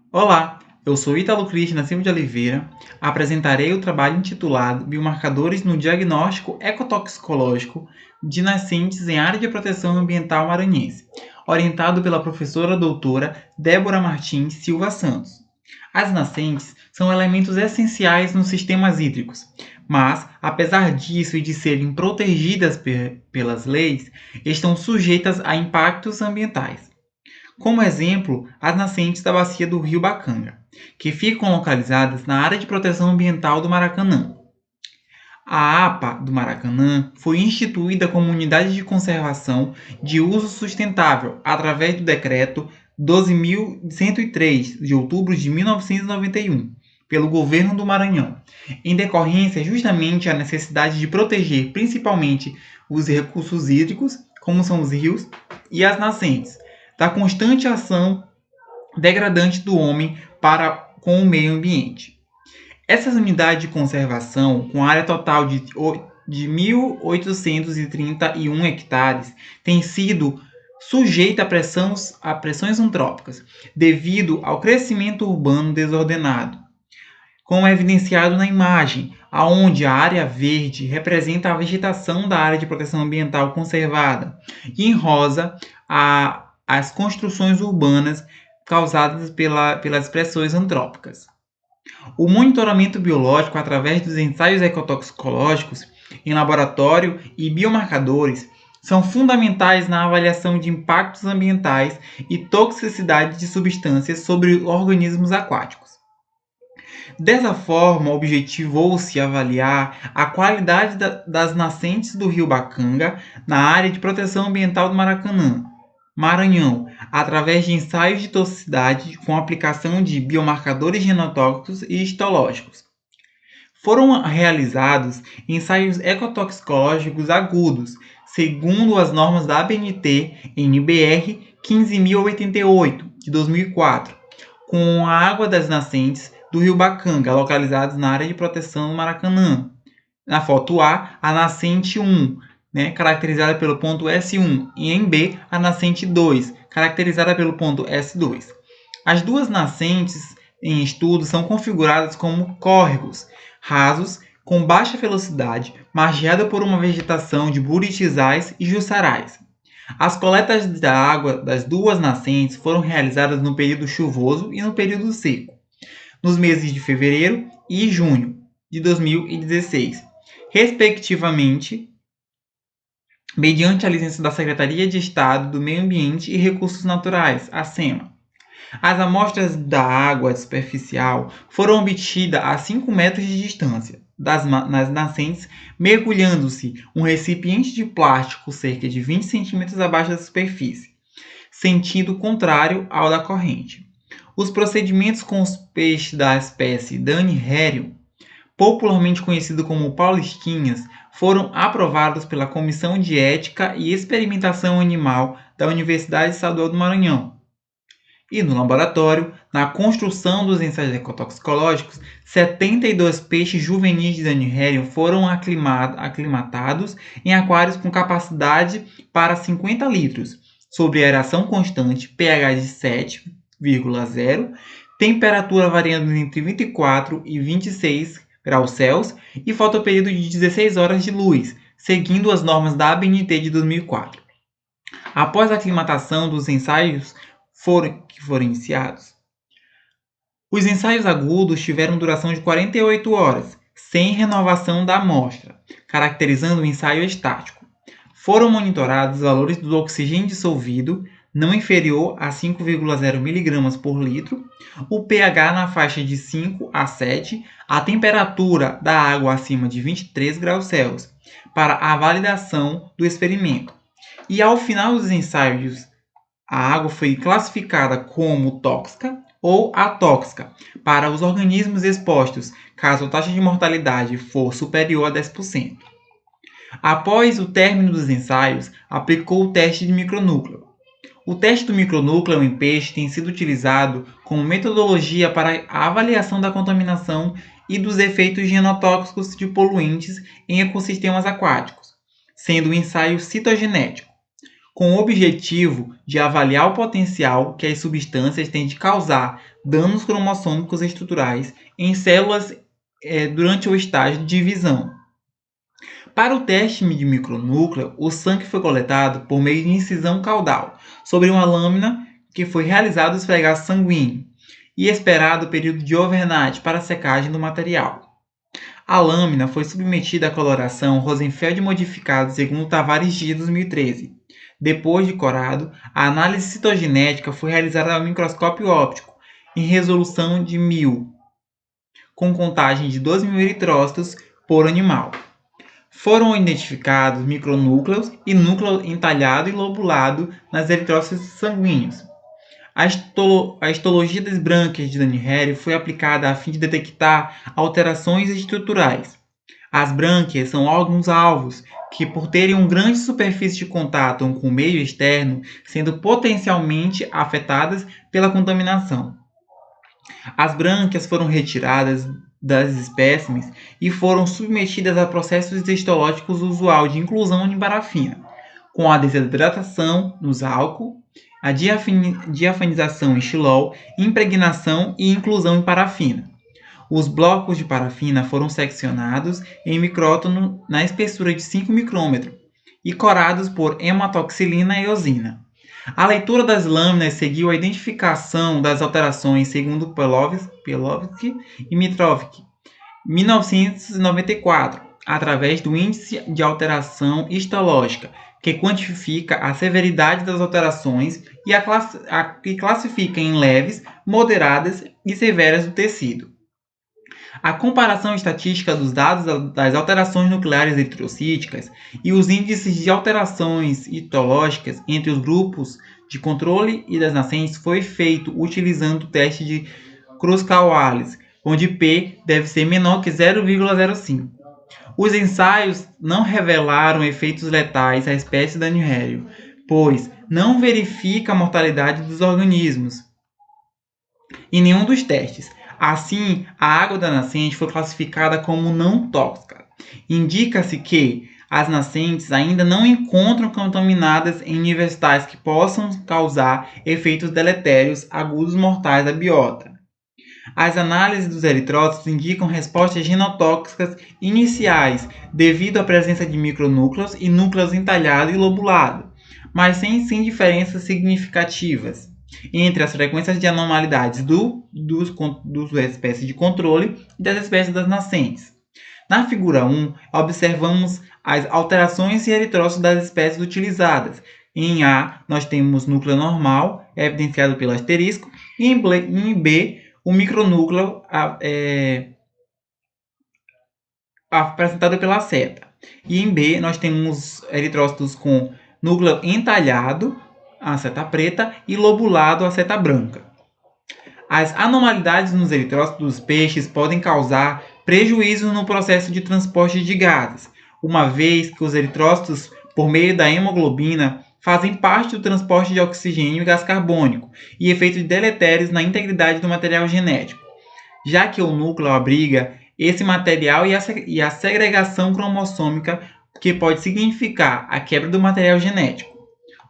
Olá, eu sou Ítalo Cristian Silva de Oliveira. Apresentarei o trabalho intitulado Biomarcadores no Diagnóstico Ecotoxicológico de Nascentes em Área de Proteção Ambiental Maranhense, orientado pela professora doutora Débora Martins Silva Santos. As nascentes são elementos essenciais nos sistemas hídricos, mas, apesar disso e de serem protegidas pelas leis, estão sujeitas a impactos ambientais. Como exemplo, as nascentes da bacia do rio Bacanga, que ficam localizadas na área de proteção ambiental do Maracanã. A APA do Maracanã foi instituída como unidade de conservação de uso sustentável através do Decreto 12.103, de outubro de 1991, pelo governo do Maranhão, em decorrência justamente a necessidade de proteger principalmente os recursos hídricos, como são os rios e as nascentes, da constante ação degradante do homem para com o meio ambiente. Essas unidades de conservação, com área total de 1.831 hectares, têm sido sujeita a pressões antrópicas, devido ao crescimento urbano desordenado, como é evidenciado na imagem, aonde a área verde representa a vegetação da área de proteção ambiental conservada, e em rosa as construções urbanas causadas pelas pressões antrópicas. O monitoramento biológico através dos ensaios ecotoxicológicos em laboratório e biomarcadores são fundamentais na avaliação de impactos ambientais e toxicidade de substâncias sobre organismos aquáticos. Dessa forma, objetivou-se avaliar a qualidade das nascentes do rio Bacanga na área de proteção ambiental do Maracanã, Maranhão, através de ensaios de toxicidade com aplicação de biomarcadores genotóxicos e histológicos. Foram realizados ensaios ecotoxicológicos agudos, segundo as normas da ABNT NBR 15.088, de 2004, com a água das nascentes do rio Bacanga, localizados na área de proteção do Maracanã. Na foto A, a nascente 1, caracterizada pelo ponto S1, e em B, a nascente 2, caracterizada pelo ponto S2. As duas nascentes em estudo são configuradas como córregos rasos com baixa velocidade, margeada por uma vegetação de buritizais e jussarais. As coletas da água das duas nascentes foram realizadas no período chuvoso e no período seco, nos meses de fevereiro e junho de 2016, respectivamente, mediante a licença da Secretaria de Estado do Meio Ambiente e Recursos Naturais, a SEMA. As amostras da água superficial foram obtidas a 5 metros de distância nas nascentes, mergulhando-se um recipiente de plástico cerca de 20 centímetros abaixo da superfície, sentido contrário ao da corrente. Os procedimentos com os peixes da espécie Dani Herrion, popularmente conhecido como paulistinhas, foram aprovados pela Comissão de Ética e Experimentação Animal da Universidade Estadual do Maranhão. E no laboratório, na construção dos ensaios ecotoxicológicos, 72 peixes juvenis de Dani Herrion foram aclimatados em aquários com capacidade para 50 litros, sob aeração constante, pH de 7,0, temperatura variando entre 24 e 26 graus Celsius e fotoperíodo de 16 horas de luz, seguindo as normas da ABNT de 2004. Após a aclimatação dos ensaios que foram iniciados, os ensaios agudos tiveram duração de 48 horas, sem renovação da amostra, caracterizando o ensaio estático. Foram monitorados os valores do oxigênio dissolvido, não inferior a 5,0 mg por litro, o pH na faixa de 5 a 7, a temperatura da água acima de 23 graus Celsius, para a validação do experimento. E ao final dos ensaios, a água foi classificada como tóxica ou atóxica para os organismos expostos, caso a taxa de mortalidade for superior a 10%. Após o término dos ensaios, aplicou o teste de micronúcleo. O teste do micronúcleo em peixe tem sido utilizado como metodologia para a avaliação da contaminação e dos efeitos genotóxicos de poluentes em ecossistemas aquáticos, sendo o ensaio citogenético. com o objetivo de avaliar o potencial que as substâncias têm de causar danos cromossômicos estruturais em células durante o estágio de divisão. Para o teste de micronúcleo, o sangue foi coletado por meio de incisão caudal sobre uma lâmina que foi realizado o esfregaço sanguíneo e esperado o período de overnight para a secagem do material. A lâmina foi submetida à coloração Rosenfeld modificada segundo Tavares de 2013. Depois de corado, a análise citogenética foi realizada ao microscópio óptico em resolução de 1000, com contagem de 12.000 eritrócitos por animal. Foram identificados micronúcleos e núcleo entalhado e lobulado nas eritrócitos sanguíneos. A histologia das brânquias de Daniel-Harry foi aplicada a fim de detectar alterações estruturais. As brânquias são órgãos-alvos que, por terem uma grande superfície de contato com o meio externo, sendo potencialmente afetadas pela contaminação. As brânquias foram retiradas das espécimes e foram submetidas a processos histológicos usual de inclusão de parafina, com a desidratação nos álcool, a diafanização em xilol, impregnação e inclusão em parafina. Os blocos de parafina foram seccionados em micrótono na espessura de 5 micrômetros e corados por hematoxilina e eosina. A leitura das lâminas seguiu a identificação das alterações segundo Pelovsky e Mitrovic, 1994, através do índice de alteração histológica, que quantifica a severidade das alterações e classifica em leves, moderadas e severas do tecido. A comparação estatística dos dados das alterações nucleares eritrocíticas e os índices de alterações histológicas entre os grupos de controle e das nascentes foi feito utilizando o teste de Kruskal-Wallis, onde P deve ser menor que 0,05. Os ensaios não revelaram efeitos letais à espécie Daniel-Harry, pois não verifica a mortalidade dos organismos em nenhum dos testes. Assim, a água da nascente foi classificada como não tóxica. Indica-se que as nascentes ainda não encontram contaminadas em níveis tais que possam causar efeitos deletérios agudos mortais à biota. As análises dos eritrócitos indicam respostas genotóxicas iniciais devido à presença de micronúcleos e núcleos entalhado e lobulado, mas sem diferenças significativas entre as frequências de anormalidades dos espécies de controle e das espécies das nascentes. Na figura 1, observamos as alterações em eritrócitos das espécies utilizadas. Em A, nós temos núcleo normal, evidenciado pelo asterisco, e em B, o micronúcleo apresentado pela seta. E em B, nós temos eritrócitos com núcleo entalhado, a seta preta, e lobulado, a seta branca. As anormalidades nos eritrócitos dos peixes podem causar prejuízos no processo de transporte de gases, uma vez que os eritrócitos, por meio da hemoglobina, fazem parte do transporte de oxigênio e gás carbônico e efeitos deletérios na integridade do material genético, já que o núcleo abriga esse material e a segregação cromossômica, que pode significar a quebra do material genético.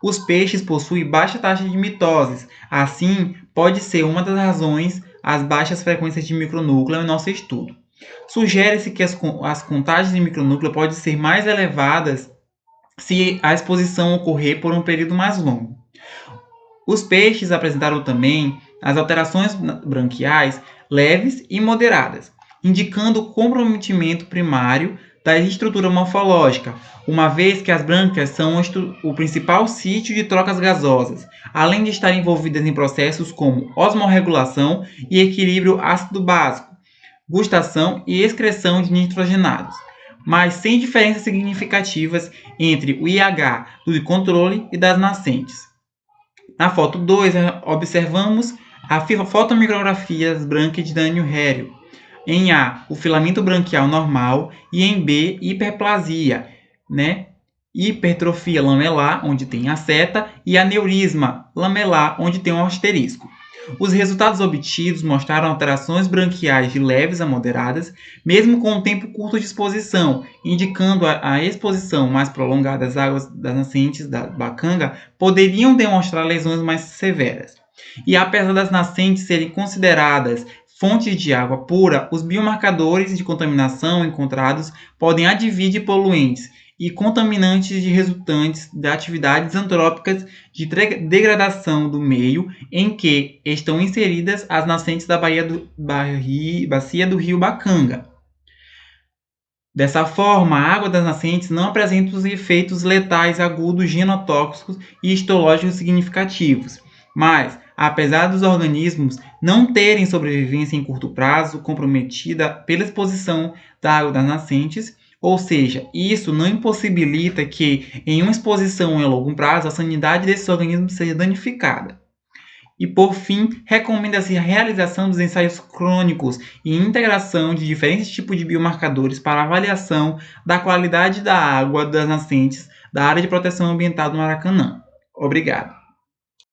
Os peixes possuem baixa taxa de mitoses, assim pode ser uma das razões as baixas frequências de micronúcleo em nosso estudo. Sugere-se que as contagens de micronúcleo podem ser mais elevadas se a exposição ocorrer por um período mais longo. Os peixes apresentaram também as alterações branquiais leves e moderadas, indicando o comprometimento primário da estrutura morfológica, uma vez que as brânquias são o principal sítio de trocas gasosas, além de estar envolvidas em processos como osmorregulação e equilíbrio ácido-básico, gustação e excreção de nitrogenados, mas sem diferenças significativas entre o IH do controle e das nascentes. Na foto 2, observamos a fotomicrografia das brânquias de Daniel-Harry. Em A, o filamento branquial normal, e em B, hiperplasia, hipertrofia lamelar, onde tem a seta, e aneurisma lamelar, onde tem um asterisco. Os resultados obtidos mostraram alterações branquiais de leves a moderadas, mesmo com um tempo curto de exposição, indicando a exposição mais prolongada às águas das nascentes da Bacanga poderiam demonstrar lesões mais severas. E apesar das nascentes serem consideradas fontes de água pura, os biomarcadores de contaminação encontrados podem advir de poluentes e contaminantes de resultantes de atividades antrópicas de degradação do meio em que estão inseridas as nascentes da bacia do rio Bacanga. Dessa forma, a água das nascentes não apresenta os efeitos letais agudos genotóxicos e histológicos significativos, mas, apesar dos organismos não terem sobrevivência em curto prazo comprometida pela exposição da água das nascentes, ou seja, isso não impossibilita que, em uma exposição a longo prazo, a sanidade desses organismos seja danificada. E, por fim, recomenda-se a realização dos ensaios crônicos e integração de diferentes tipos de biomarcadores para avaliação da qualidade da água das nascentes da área de proteção ambiental do Maracanã. Obrigado.